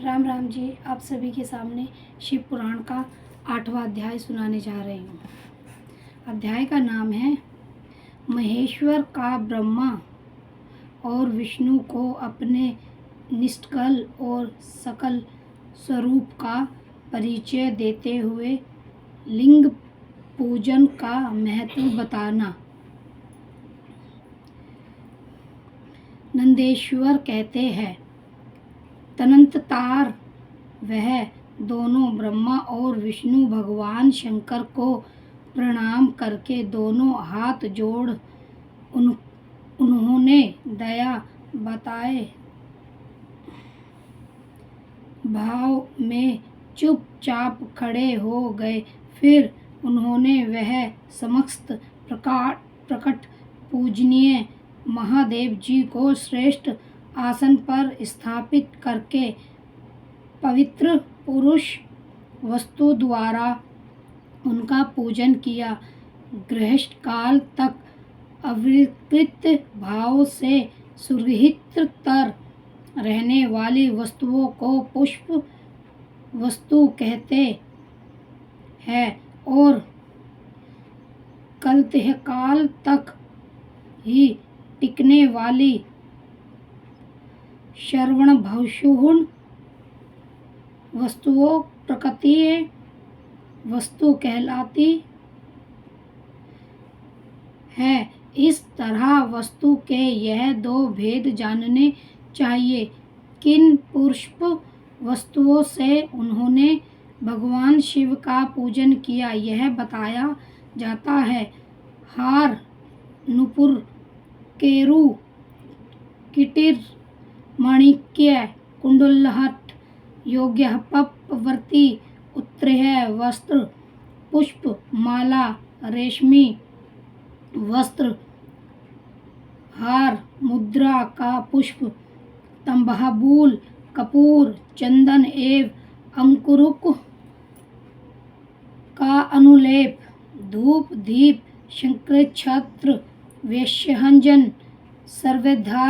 राम राम जी। आप सभी के सामने शिव पुराण का 8वां अध्याय सुनाने जा रही हूँ। अध्याय का नाम है महेश्वर का ब्रह्मा और विष्णु को अपने निष्कल और सकल स्वरूप का परिचय देते हुए लिंग पूजन का महत्व बताना। नंदेश्वर कहते हैं, तदनंतर वह दोनों ब्रह्मा और विष्णु भगवान शंकर को प्रणाम करके दोनों हाथ जोड़ उन्होंने दया बताए भाव में चुपचाप खड़े हो गए। फिर उन्होंने वह समस्त प्रकट पूजनीय महादेव जी को श्रेष्ठ आसन पर स्थापित करके पवित्र पुरुष वस्तु द्वारा उनका पूजन किया। गृहस्थ काल तक अविकृत भाव से सुरहितर रहने वाली वस्तुओं को पुष्प वस्तु कहते हैं और कलतकाल तक ही टिकने वाली श्रवण भक्षुण वस्तुओं प्रकृतीय वस्तु कहलाती है। इस तरह वस्तु के यह दो भेद जानने चाहिए। किन पुष्प वस्तुओं से उन्होंने भगवान शिव का पूजन किया यह बताया जाता है। हार, नुपुर, केरू, किटिर, माणिक्य, कुंडलहट, योग्य पपवर्ती, उत्तरेय वस्त्र, पुष्प माला, रेशमी वस्त्र, हार, मुद्रा का पुष्प, तंबाबूल, कपूर, चंदन एवं अंकुरुक का अनुलेप, धूप, दीप, शंखचक्र, वैश्यहंजन, सर्वधा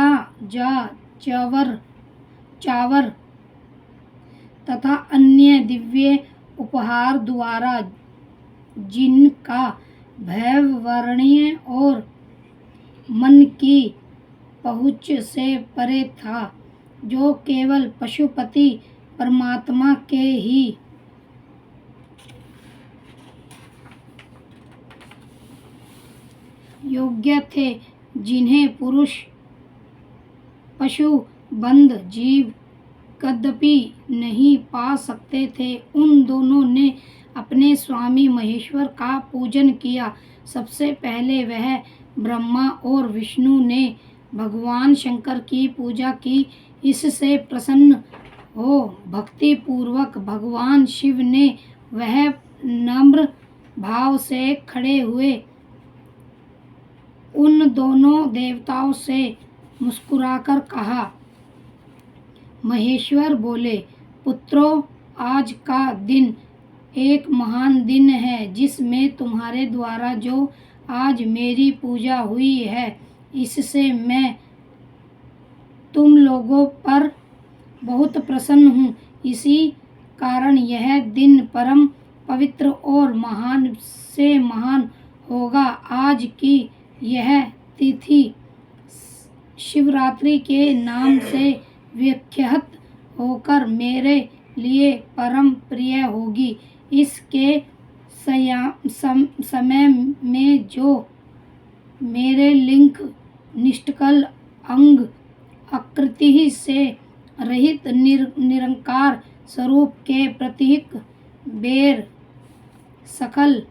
चावर तथा अन्य दिव्य उपहार द्वारा जिनका भय वर्णनीय और मन की पहुँच से परे था, जो केवल पशुपति परमात्मा के ही योग्य थे, जिन्हें पुरुष पशु बंध जीव कदापि नहीं पा सकते थे। उन दोनों ने अपने स्वामी महेश्वर का पूजन किया। सबसे पहले वह ब्रह्मा और विष्णु ने भगवान शंकर की पूजा की। इससे प्रसन्न हो भक्ति पूर्वक भगवान शिव ने वह नम्र भाव से खड़े हुए उन दोनों देवताओं से मुस्कुराकर कहा। महेश्वर बोले, पुत्रों, आज का दिन एक महान दिन है, जिसमें तुम्हारे द्वारा जो आज मेरी पूजा हुई है, इससे मैं तुम लोगों पर बहुत प्रसन्न हूँ। इसी कारण यह दिन परम पवित्र और महान से महान होगा। आज की यह तिथि शिवरात्रि के नाम से विख्यात होकर मेरे लिए परम प्रिय होगी। इसके समय में जो मेरे लिंग निष्कल अंग आकृति से रहित निरंकार स्वरूप के प्रतीक बेर सकल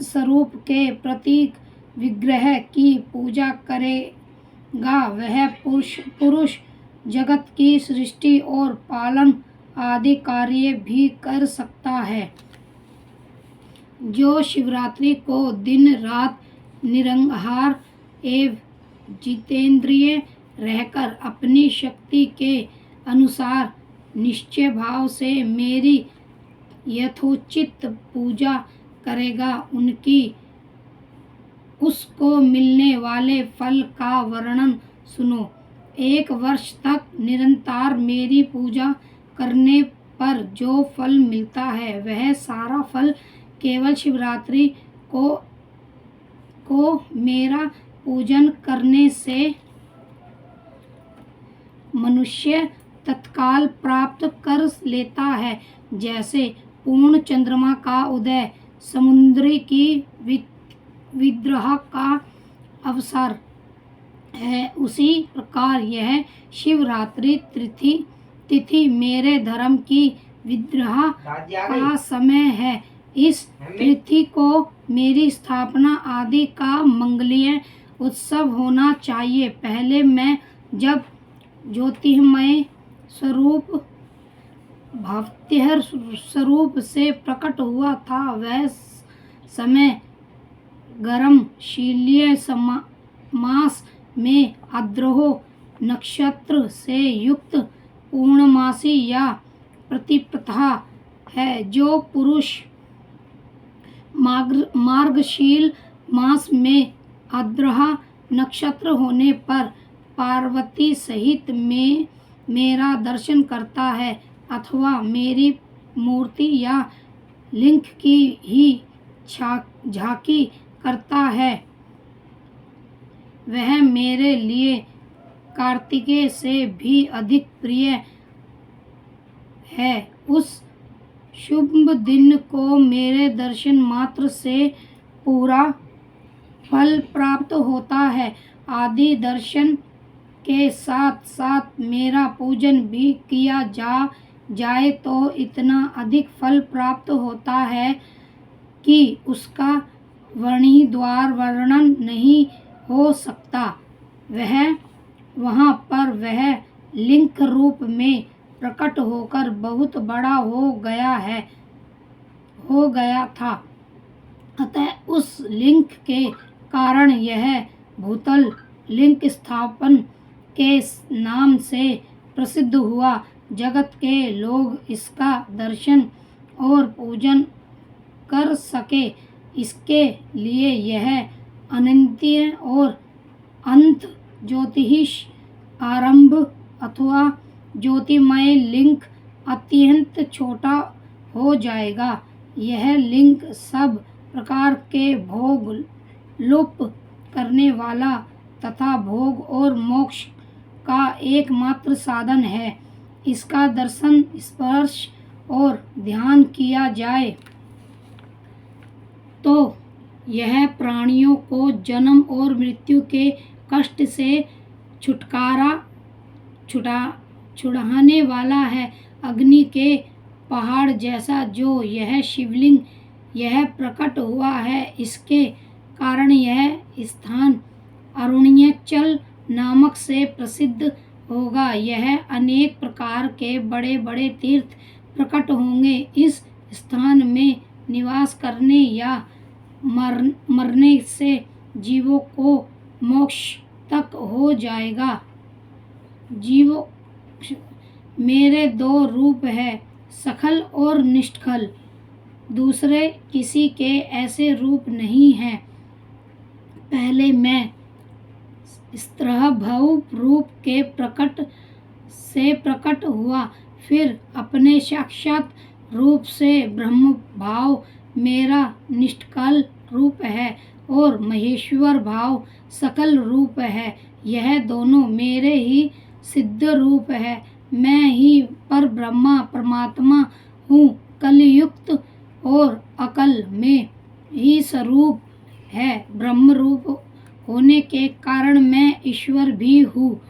स्वरूप के प्रतीक विग्रह की पूजा करेगा, वह पुरुष जगत की सृष्टि और पालन आदि कार्य भी कर सकता है। जो शिवरात्रि को दिन रात निराहार एवं जितेंद्रिय रहकर अपनी शक्ति के अनुसार निश्चय भाव से मेरी यथोचित पूजा करेगा, उसको मिलने वाले फल का वर्णन सुनो। 1 वर्ष तक निरंतर मेरी पूजा करने पर जो फल मिलता है वह सारा फल केवल शिवरात्रि को मेरा पूजन करने से मनुष्य तत्काल प्राप्त कर लेता है। जैसे पूर्ण चंद्रमा का उदय समुद्र की विद्रोह का अवसर है, उसी प्रकार यह शिवरात्रि तिथि मेरे धर्म की विद्रोह का समय है। इस तिथि को मेरी स्थापना आदि का मंगलीय उत्सव होना चाहिए। पहले मैं जब ज्योतिर्मय स्वरूप भवत्यहर स्वरूप से प्रकट हुआ था वह समय गर्म शीलीय मास में आद्रोह नक्षत्र से युक्त पूर्णमासी या प्रतिपदा है, जो पुरुष मार्गशील मास में आद्रोह नक्षत्र होने पर पार्वती सहित में मेरा दर्शन करता है अथवा मेरी मूर्ति या लिंग की ही झांकी करता है, वह मेरे लिए कार्तिकेय से भी अधिक प्रिय है। उस शुभ दिन को मेरे दर्शन मात्र से पूरा फल प्राप्त होता है। आदि दर्शन के साथ साथ मेरा पूजन भी किया जाए तो इतना अधिक फल प्राप्त होता है कि उसका वर्णन नहीं हो सकता। वहाँ पर वह लिंग रूप में प्रकट होकर बहुत बड़ा हो गया था, अतः उस लिंग के कारण यह भूतल लिंग स्थापन के नाम से प्रसिद्ध हुआ। जगत के लोग इसका दर्शन और पूजन कर सके, इसके लिए यह अनंतीय और अंत ज्योतिष आरंभ अथवा ज्योतिर्मय लिंग अत्यंत छोटा हो जाएगा। यह लिंग सब प्रकार के भोग लुप्त करने वाला तथा भोग और मोक्ष का एकमात्र साधन है। इसका दर्शन, स्पर्श और ध्यान किया जाए तो यह प्राणियों को जन्म और मृत्यु के कष्ट से छुड़ाने वाला है। अग्नि के पहाड़ जैसा जो यह शिवलिंग यह प्रकट हुआ है, इसके कारण यह स्थान अरुणाचल नामक से प्रसिद्ध होगा। यह अनेक प्रकार के बड़े बड़े तीर्थ प्रकट होंगे। इस स्थान में निवास करने या मरने से जीवों को मोक्ष तक हो जाएगा। मेरे 2 रूप है, सकल और निष्कल। दूसरे किसी के ऐसे रूप नहीं हैं। पहले मैं स्त्रभव रूप के प्रकट हुआ, फिर अपने साक्षात रूप से ब्रह्म भाव मेरा निष्कल रूप है और महेश्वर भाव सकल रूप है। यह दोनों मेरे ही सिद्ध रूप है। मैं ही पर ब्रह्मा परमात्मा हूँ। कलयुक्त और अकल में ही स्वरूप है। ब्रह्म रूप होने के कारण मैं ईश्वर भी हूँ।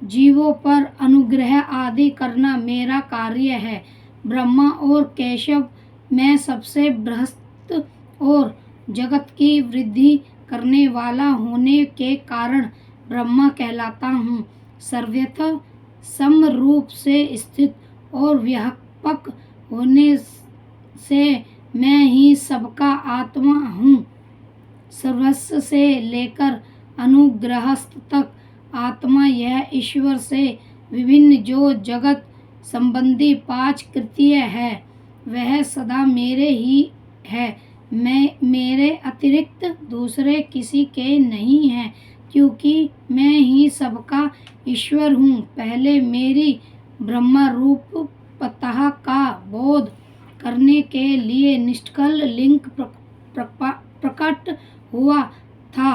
जीवों पर अनुग्रह आदि करना मेरा कार्य है। ब्रह्मा और केशव मैं सबसे बृहस्पति और जगत की वृद्धि करने वाला होने के कारण ब्रह्मा कहलाता हूँ। सर्वथा समरूप से स्थित और व्यापक होने से मैं ही सबका आत्मा हूँ। सर्वस्व से लेकर अनुग्रहस्थ तक आत्मा यह ईश्वर से विभिन्न जो जगत संबंधी 5 कृत्य है वह सदा मेरे ही है। मैं मेरे अतिरिक्त दूसरे किसी के नहीं है, क्योंकि मैं ही सबका ईश्वर हूँ। पहले मेरी ब्रह्म रूपतः का बोध करने के लिए निष्कल लिंग प्रकट हुआ था।